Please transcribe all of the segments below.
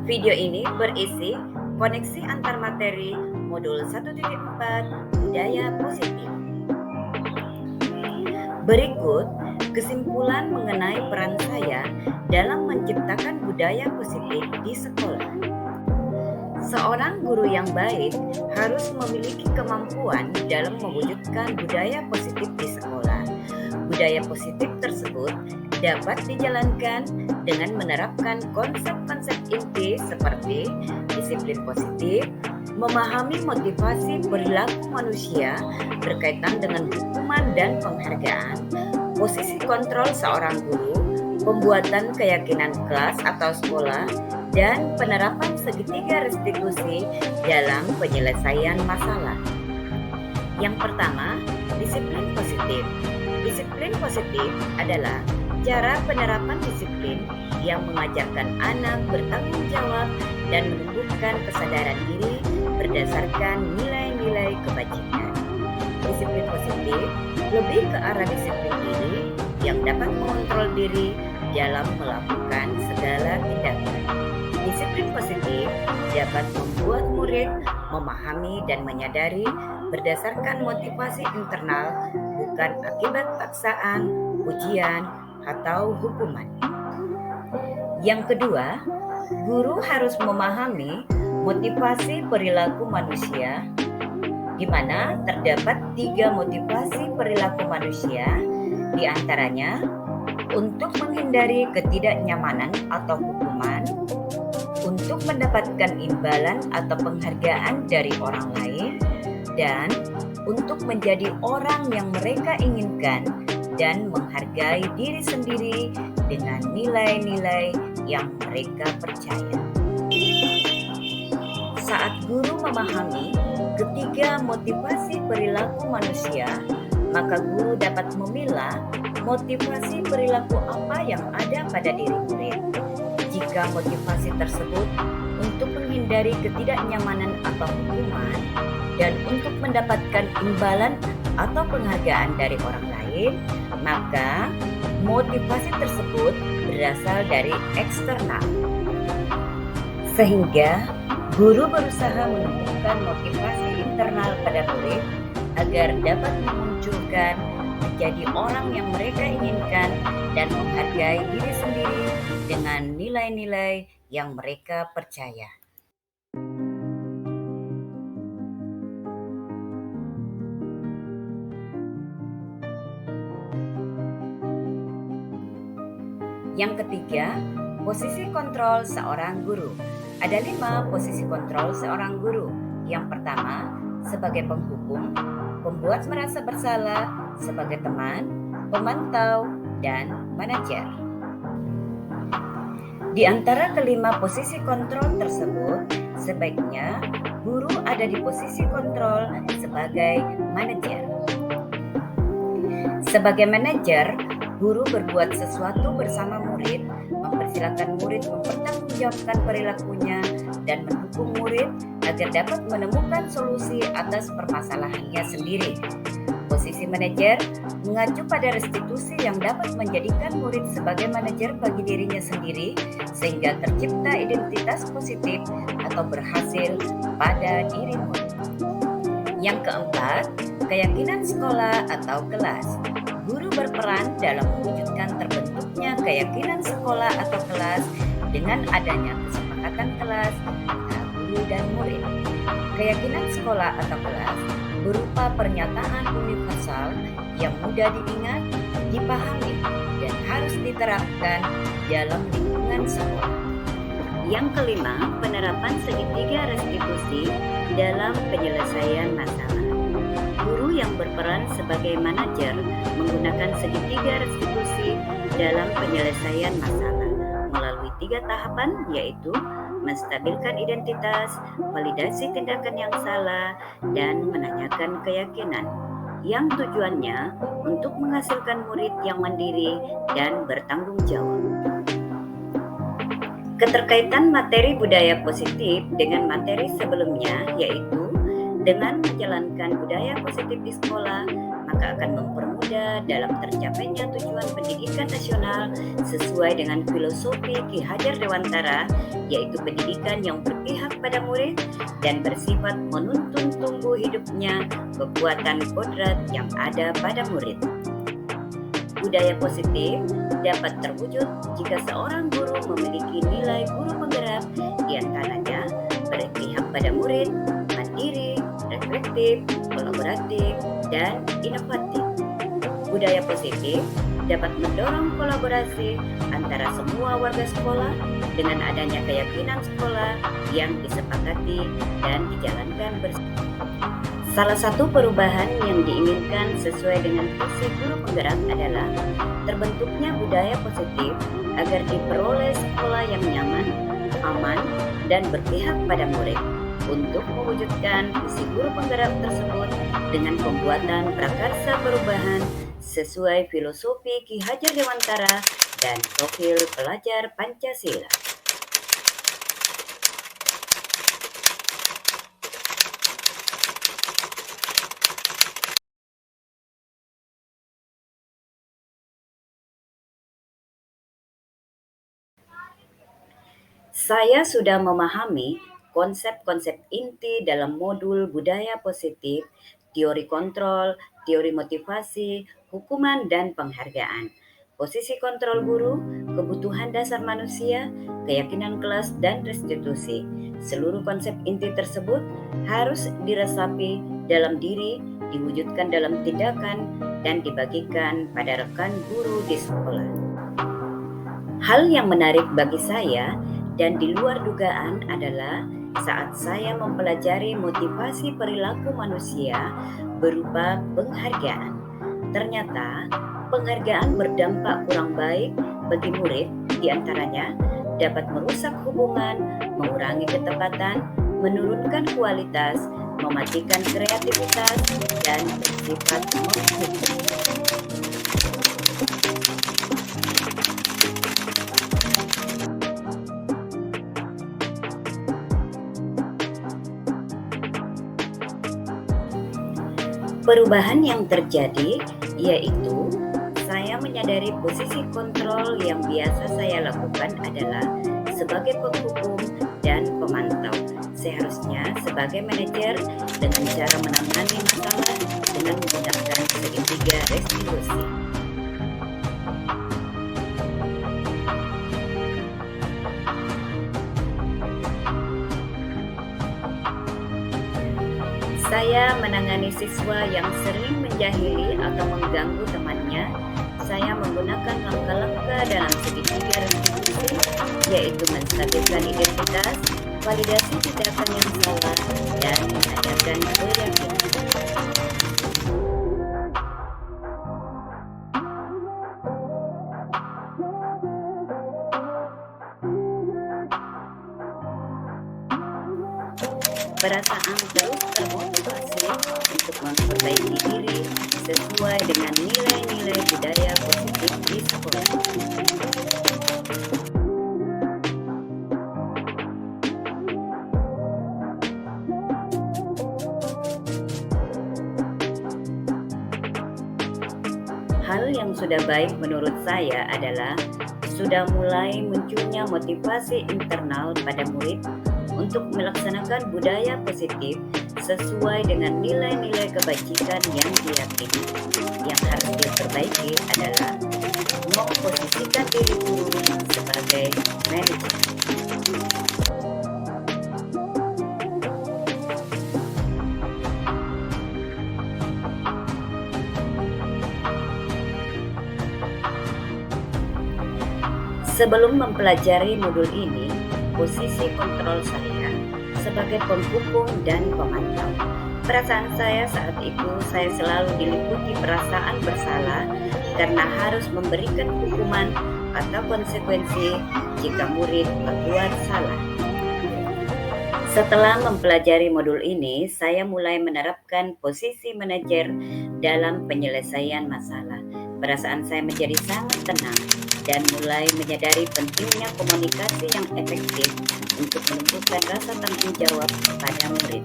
Video ini berisi koneksi antar materi modul 1.4 budaya positif. Berikut kesimpulan mengenai peran saya dalam menciptakan budaya positif di sekolah. Seorang guru yang baik harus memiliki kemampuan dalam mewujudkan budaya positif di sekolah. Budaya positif tersebut dapat dijalankan dengan menerapkan konsep-konsep inti seperti disiplin positif, memahami motivasi perilaku manusia berkaitan dengan hukuman dan penghargaan, posisi kontrol seorang guru, pembuatan keyakinan kelas atau sekolah, dan penerapan segitiga restitusi dalam penyelesaian masalah. Yang pertama, disiplin positif. Disiplin positif adalah cara penerapan disiplin yang mengajarkan anak bertanggung jawab dan menumbuhkan kesadaran diri berdasarkan nilai-nilai kebajikan. Disiplin positif lebih ke arah disiplin diri yang dapat mengontrol diri dalam melakukan segala tindakan. Disiplin positif dapat membuat murid memahami dan menyadari berdasarkan motivasi internal, bukan akibat paksaan, ujian, atau hukuman. Yang kedua, guru harus memahami motivasi perilaku manusia, di mana terdapat 3 motivasi perilaku manusia, di antaranya untuk menghindari ketidaknyamanan atau hukuman, untuk mendapatkan imbalan atau penghargaan dari orang lain, dan untuk menjadi orang yang mereka inginkan dan menghargai diri sendiri dengan nilai-nilai yang mereka percaya. Saat guru memahami ketiga motivasi perilaku manusia, maka guru dapat memilah motivasi perilaku apa yang ada pada diri murid. Jika motivasi tersebut untuk menghindari ketidaknyamanan atau hukuman dan untuk mendapatkan imbalan atau penghargaan dari orang lain, maka motivasi tersebut berasal dari eksternal. Sehingga guru berusaha menemukan motivasi internal pada murid agar dapat memunculkan menjadi orang yang mereka inginkan dan menghargai diri sendiri dengan nilai-nilai yang mereka percaya. Yang ketiga, posisi kontrol seorang guru. Ada 5 posisi kontrol seorang guru. Yang pertama, sebagai penghukum, pembuat merasa bersalah, sebagai teman, pemantau, dan manajer. Di antara kelima posisi kontrol tersebut, sebaiknya guru ada di posisi kontrol sebagai manajer. Sebagai manajer, guru berbuat sesuatu bersama murid, mempersilakan murid mempertanggungjawabkan perilakunya, dan mendukung murid agar dapat menemukan solusi atas permasalahannya sendiri. Posisi manajer mengacu pada restitusi yang dapat menjadikan murid sebagai manajer bagi dirinya sendiri, sehingga tercipta identitas positif atau berhasil pada diri murid. Yang keempat, keyakinan sekolah atau kelas. Guru berperan dalam mewujudkan terbentuknya keyakinan sekolah atau kelas dengan adanya kesepakatan kelas antara guru dan murid. Keyakinan sekolah atau kelas berupa pernyataan universal yang mudah diingat, dipahami, dan harus diterapkan dalam lingkungan sekolah. Yang kelima, penerapan segitiga restitusi dalam penyelesaian masalah. Guru yang berperan sebagai manajer menggunakan segitiga restitusi dalam penyelesaian masalah melalui 3 tahapan, yaitu menstabilkan identitas, validasi tindakan yang salah, dan menanyakan keyakinan, yang tujuannya untuk menghasilkan murid yang mandiri dan bertanggung jawab. Keterkaitan materi budaya positif dengan materi sebelumnya, yaitu dengan menjalankan budaya positif di sekolah, maka akan mempermudah dalam tercapainya tujuan pendidikan nasional sesuai dengan filosofi Ki Hajar Dewantara, yaitu pendidikan yang berpihak pada murid dan bersifat menuntun tumbuh hidupnya kekuatan kodrat yang ada pada murid. Budaya positif dapat terwujud jika seorang guru memiliki nilai guru penggerak, diantaranya berpihak pada murid, mandiri, reflektif, kolaboratif, dan inovatif. Budaya positif dapat mendorong kolaborasi antara semua warga sekolah dengan adanya keyakinan sekolah yang disepakati dan dijalankan bersama. Salah satu perubahan yang diinginkan sesuai dengan visi guru penggerak adalah terbentuknya budaya positif agar diperoleh sekolah yang nyaman, aman, dan berpihak pada murid. Untuk mewujudkan visi guru penggerak tersebut dengan pembuatan prakarsa perubahan sesuai filosofi Ki Hajar Dewantara dan profil pelajar Pancasila. Saya sudah memahami konsep-konsep inti dalam modul budaya positif, teori kontrol, teori motivasi, hukuman, dan penghargaan. Posisi kontrol guru, kebutuhan dasar manusia, keyakinan kelas, dan restitusi. Seluruh konsep inti tersebut harus diresapi dalam diri, diwujudkan dalam tindakan, dan dibagikan pada rekan guru di sekolah. Hal yang menarik bagi saya dan di luar dugaan adalah saat saya mempelajari motivasi perilaku manusia berupa penghargaan. Ternyata penghargaan berdampak kurang baik bagi murid, diantaranya dapat merusak hubungan, mengurangi ketepatan, menurunkan kualitas, mematikan kreativitas, dan bersifat menghukum. Perubahan yang terjadi yaitu saya menyadari posisi kontrol yang biasa saya lakukan adalah sebagai penghukum dan pemantau. Seharusnya sebagai manajer dengan cara menangani masalah dengan menggunakan segitiga restitusi. Saya menangani siswa yang sering menjahili atau mengganggu temannya. Saya menggunakan langkah-langkah dalam segitiga restitusi, yaitu menstabilkan identitas, validasi tindakan yang salah, dan mengajarkan keyakinan. Perasaan terus termotivasi untuk memperbaiki diri sesuai dengan nilai-nilai budaya positif di sekolah. Hal yang sudah baik menurut saya adalah sudah mulai munculnya motivasi internal pada murid untuk melaksanakan budaya positif sesuai dengan nilai-nilai kebajikan yang diyakini. Yang harus diperbaiki adalah memposisikan diri guru sebagai manajer. Sebelum mempelajari modul ini, posisi kontrol saya sebagai penghukum dan pemantau. Perasaan saya saat itu, saya selalu diliputi perasaan bersalah karena harus memberikan hukuman atau konsekuensi jika murid berbuat salah. Setelah mempelajari modul ini, saya mulai menerapkan posisi manajer dalam penyelesaian masalah. Perasaan saya menjadi sangat tenang dan mulai menyadari pentingnya komunikasi yang efektif untuk menumbuhkan rasa tanggung jawab pada murid.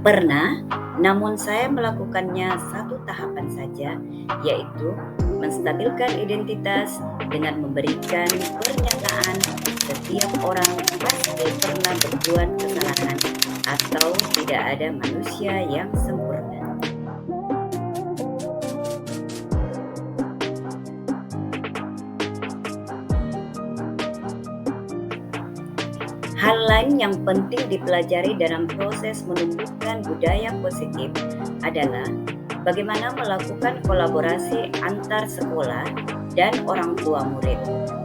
Pernah, namun saya melakukannya satu tahapan saja, yaitu menstabilkan identitas dengan memberikan pernyataan setiap orang pasti pernah berbuat kesalahan atau tidak ada manusia yang sempurna. Hal lain yang penting dipelajari dalam proses menumbuhkan budaya positif adalah bagaimana melakukan kolaborasi antar sekolah dan orang tua murid,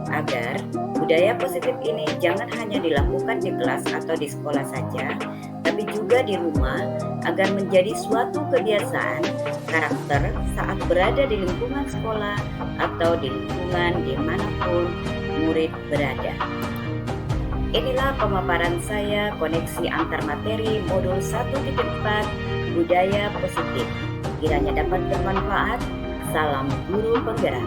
agar budaya positif ini jangan hanya dilakukan di kelas atau di sekolah saja, tapi juga di rumah agar menjadi suatu kebiasaan karakter saat berada di lingkungan sekolah atau di lingkungan dimanapun murid berada. Inilah pemaparan saya koneksi antar materi modul 1.4 budaya positif. Kiranya dapat bermanfaat. Salam guru penggerak.